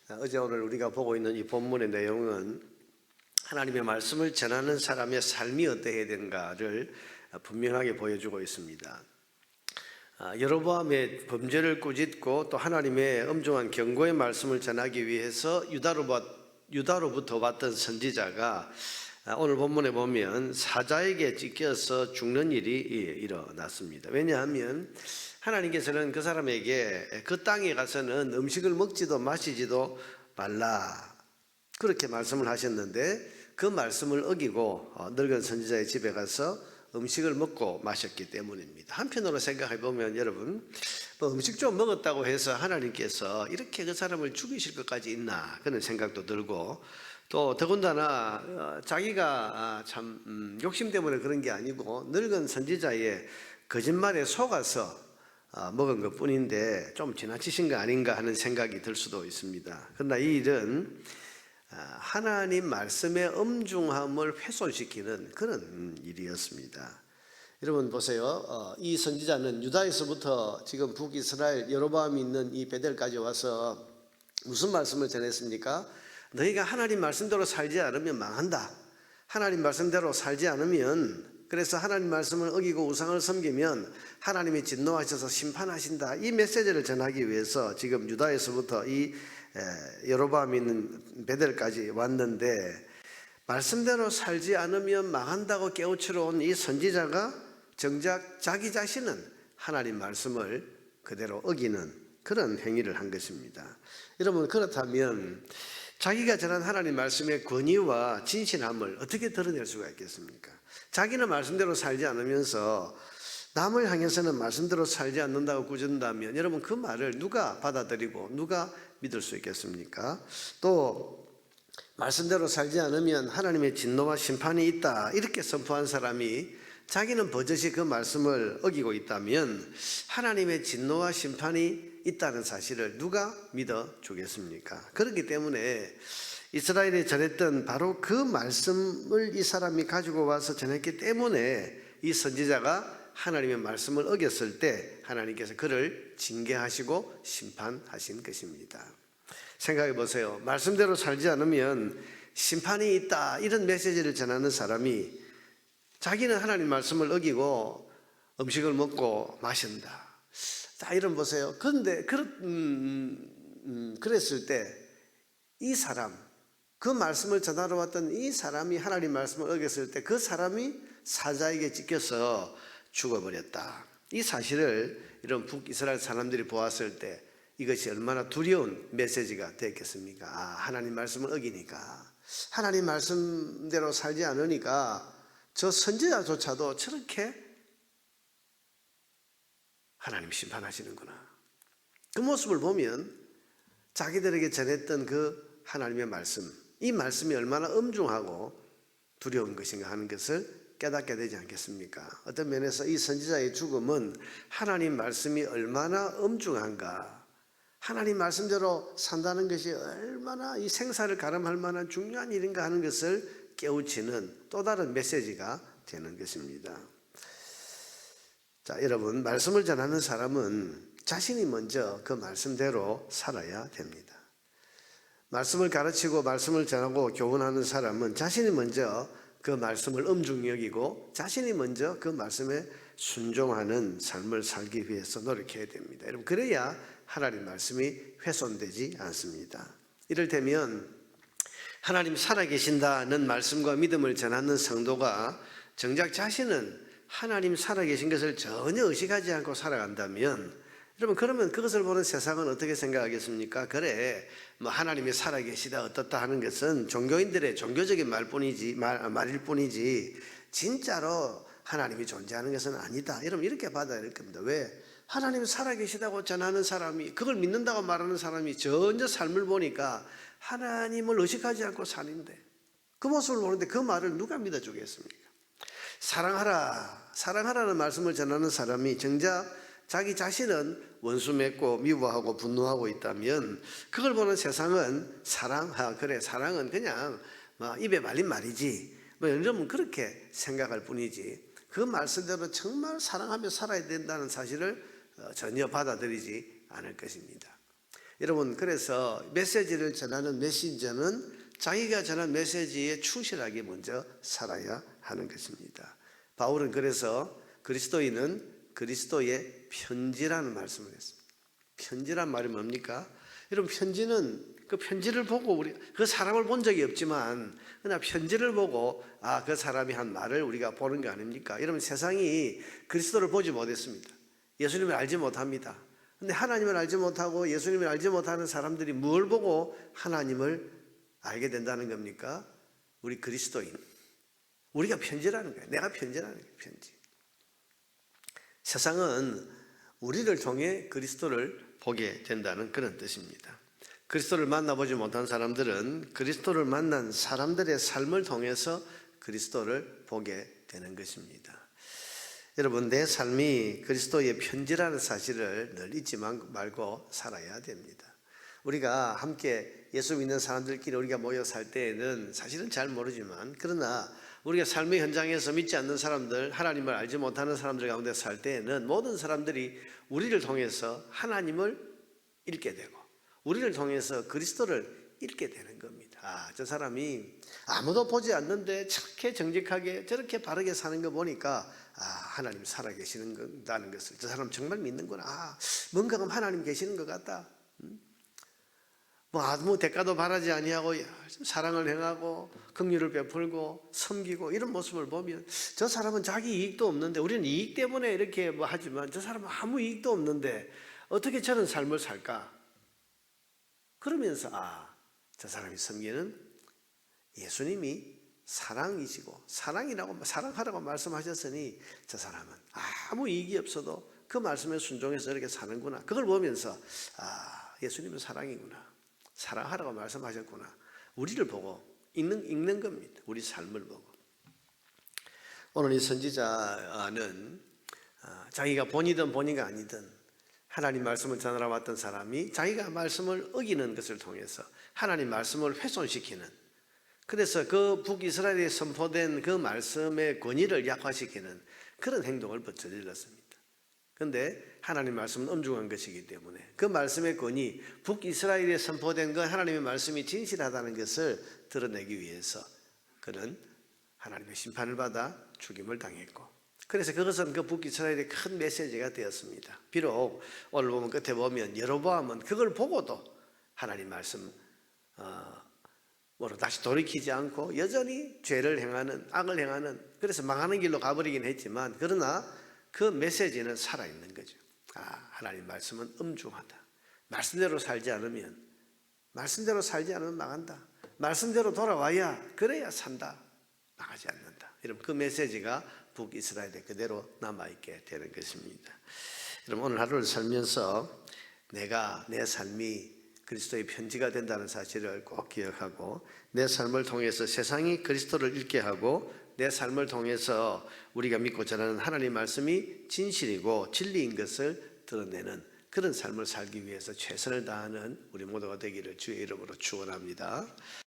어제 오늘 우리가 보고 있는 이 본문의 내용은 하나님의 말씀을 전하는 사람의 삶이 어떠해야 되는가를 분명하게 보여주고 있습니다. 여로보암의 범죄를 꾸짖고 또 하나님의 엄중한 경고의 말씀을 전하기 위해서 유다로부터 왔던 선지자가 오늘 본문에 보면 사자에게 찢겨서 죽는 일이 일어났습니다. 왜냐하면 하나님께서는 그 사람에게 그 땅에 가서는 음식을 먹지도 마시지도 말라 그렇게 말씀을 하셨는데 그 말씀을 어기고 늙은 선지자의 집에 가서 음식을 먹고 마셨기 때문입니다. 한편으로 생각해 보면 여러분 음식 좀 먹었다고 해서 하나님께서 이렇게 그 사람을 죽이실 것까지 있나 그런 생각도 들고 또 더군다나 자기가 참 욕심 때문에 그런 게 아니고 늙은 선지자의 거짓말에 속아서 먹은 것 뿐인데 좀 지나치신 거 아닌가 하는 생각이 들 수도 있습니다. 그러나 이 일은 하나님 말씀의 엄중함을 훼손시키는 그런 일이었습니다. 여러분 보세요. 이 선지자는 유다에서부터 지금 북이스라엘 여로보암이 있는 이 베델까지 와서 무슨 말씀을 전했습니까? 너희가 하나님 말씀대로 살지 않으면 망한다. 하나님 말씀대로 살지 않으면 그래서 하나님 말씀을 어기고 우상을 섬기면 하나님이 진노하셔서 심판하신다. 이 메시지를 전하기 위해서 지금 유다에서부터 이 여로보암이 있는 베델까지 왔는데 말씀대로 살지 않으면 망한다고 깨우치러 온 이 선지자가 정작 자기 자신은 하나님 말씀을 그대로 어기는 그런 행위를 한 것입니다. 여러분 그렇다면 자기가 전한 하나님 말씀의 권위와 진실함을 어떻게 드러낼 수가 있겠습니까? 자기는 말씀대로 살지 않으면서 남을 향해서는 말씀대로 살지 않는다고 꾸짖는다면 여러분 그 말을 누가 받아들이고 누가 믿을 수 있겠습니까? 또 말씀대로 살지 않으면 하나님의 진노와 심판이 있다 이렇게 선포한 사람이 자기는 버젓이 그 말씀을 어기고 있다면 하나님의 진노와 심판이 있다는 사실을 누가 믿어주겠습니까? 그렇기 때문에 이스라엘이 전했던 바로 그 말씀을 이 사람이 가지고 와서 전했기 때문에 이 선지자가 하나님의 말씀을 어겼을 때 하나님께서 그를 징계하시고 심판하신 것입니다. 생각해 보세요. 말씀대로 살지 않으면 심판이 있다 이런 메시지를 전하는 사람이 자기는 하나님 말씀을 어기고 음식을 먹고 마신다. 자, 이런 보세요. 그런데 그랬을 때 이 사람, 그 말씀을 전하러 왔던 이 사람이 하나님 말씀을 어겼을 때 그 사람이 사자에게 찢겨서 죽어버렸다. 이 사실을 이런 북이스라엘 사람들이 보았을 때 이것이 얼마나 두려운 메시지가 됐겠습니까? 하나님 말씀을 어기니까 하나님 말씀대로 살지 않으니까 저 선지자조차도 저렇게 하나님 심판하시는구나. 그 모습을 보면 자기들에게 전했던 그 하나님의 말씀, 이 말씀이 얼마나 엄중하고 두려운 것인가 하는 것을 깨닫게 되지 않겠습니까? 어떤 면에서 이 선지자의 죽음은 하나님 말씀이 얼마나 엄중한가, 하나님 말씀대로 산다는 것이 얼마나 이 생사를 가름할 만한 중요한 일인가 하는 것을 깨우치는 또 다른 메시지가 되는 것입니다. 자, 여러분 말씀을 전하는 사람은 자신이 먼저 그 말씀대로 살아야 됩니다. 말씀을 가르치고 말씀을 전하고 교훈하는 사람은 자신이 먼저 그 말씀을 엄중히 여기고 자신이 먼저 그 말씀에 순종하는 삶을 살기 위해서 노력해야 됩니다. 여러분 그래야 하나님 말씀이 훼손되지 않습니다. 이를테면 하나님 살아계신다는 말씀과 믿음을 전하는 성도가 정작 자신은 하나님 살아계신 것을 전혀 의식하지 않고 살아간다면 여러분 그러면 그것을 보는 세상은 어떻게 생각하겠습니까? 그래 하나님이 살아계시다 어떻다 하는 것은 종교인들의 종교적인 말일 뿐이지 진짜로 하나님이 존재하는 것은 아니다. 여러분 이렇게 받아야 될 겁니다. 왜? 하나님이 살아계시다고 전하는 사람이 그걸 믿는다고 말하는 사람이 전혀 삶을 보니까 하나님을 의식하지 않고 사는데 그 모습을 보는데 그 말을 누가 믿어주겠습니까? 사랑하라는 말씀을 전하는 사람이 정작 자기 자신은 원수 맺고 미워하고 분노하고 있다면 그걸 보는 세상은 사랑은 그냥 입에 말린 말이지 여러분 그렇게 생각할 뿐이지 그 말씀대로 정말 사랑하며 살아야 된다는 사실을 전혀 받아들이지 않을 것입니다. 여러분, 그래서 메시지를 전하는 메신저는 자기가 전한 메시지에 충실하게 먼저 살아야 하는 것입니다. 바울은 그래서 그리스도인은 그리스도의 편지라는 말씀을 했습니다. 편지란 말이 뭡니까? 여러분, 편지는 그 편지를 보고 우리 그 사람을 본 적이 없지만 그냥 편지를 보고 그 사람이 한 말을 우리가 보는 거 아닙니까? 여러분, 세상이 그리스도를 보지 못했습니다. 예수님을 알지 못합니다. 근데 하나님을 알지 못하고 예수님을 알지 못하는 사람들이 뭘 보고 하나님을 알게 된다는 겁니까? 우리 그리스도인, 우리가 편지라는 거예요. 내가 편지라는 거예요. 편지. 세상은 우리를 통해 그리스도를 보게 된다는 그런 뜻입니다. 그리스도를 만나보지 못한 사람들은 그리스도를 만난 사람들의 삶을 통해서 그리스도를 보게 되는 것입니다. 여러분, 내 삶이 그리스도의 편지라는 사실을 늘 잊지 말고 살아야 됩니다. 우리가 함께 예수 믿는 사람들끼리 우리가 모여 살 때에는 사실은 잘 모르지만, 그러나 우리가 삶의 현장에서 믿지 않는 사람들, 하나님을 알지 못하는 사람들 가운데 살 때에는 모든 사람들이 우리를 통해서 하나님을 읽게 되고 우리를 통해서 그리스도를 읽게 되는 겁니다. 저 사람이 아무도 보지 않는데 저렇게 정직하게 저렇게 바르게 사는 거 보니까 하나님 살아계시는다는 것을, 저 사람 정말 믿는구나. 뭔가 하나님 계시는 것 같다. 뭐 아무 대가도 바라지 아니하고 사랑을 행하고 긍휼을 베풀고 섬기고 이런 모습을 보면 저 사람은 자기 이익도 없는데, 우리는 이익 때문에 이렇게 뭐 하지만 저 사람은 아무 이익도 없는데 어떻게 저런 삶을 살까? 그러면서 저 사람이 섬기는 예수님이 사랑이시고 사랑하라고 말씀하셨으니 저 사람은 아무 이익이 없어도 그 말씀에 순종해서 이렇게 사는구나. 그걸 보면서 예수님은 사랑이구나, 사랑하라고 말씀하셨구나. 우리를 보고 읽는 겁니다. 우리 삶을 보고. 오늘 이 선지자는 자기가 본이든 본이가 아니든 하나님 말씀을 전하러 왔던 사람이 자기가 말씀을 어기는 것을 통해서 하나님 말씀을 훼손시키는, 그래서 그 북이스라엘에 선포된 그 말씀의 권위를 약화시키는 그런 행동을 저질렀습니다. 그런데 하나님 말씀은 엄중한 것이기 때문에 그 말씀의 권위, 북이스라엘에 선포된 그 하나님의 말씀이 진실하다는 것을 드러내기 위해서 그는 하나님의 심판을 받아 죽임을 당했고, 그래서 그것은 그 북이스라엘의 큰 메시지가 되었습니다. 비록 오늘 보면 끝에 보면 여로보암은 그걸 보고도 하나님 말씀 다시 돌이키지 않고 여전히 죄를 행하는, 악을 행하는, 그래서 망하는 길로 가버리긴 했지만, 그러나 그 메시지는 살아있는 거죠. 하나님 말씀은 엄중하다. 말씀대로 살지 않으면 망한다. 말씀대로 돌아와야 그래야 산다. 망하지 않는다. 여러분, 그 메시지가 북이스라엘에 그대로 남아있게 되는 것입니다. 여러분, 오늘 하루를 살면서 내 삶이 그리스도의 편지가 된다는 사실을 꼭 기억하고, 내 삶을 통해서 세상이 그리스도를 읽게 하고, 내 삶을 통해서 우리가 믿고 전하는 하나님 말씀이 진실이고 진리인 것을 드러내는 그런 삶을 살기 위해서 최선을 다하는 우리 모두가 되기를 주의 이름으로 축원합니다.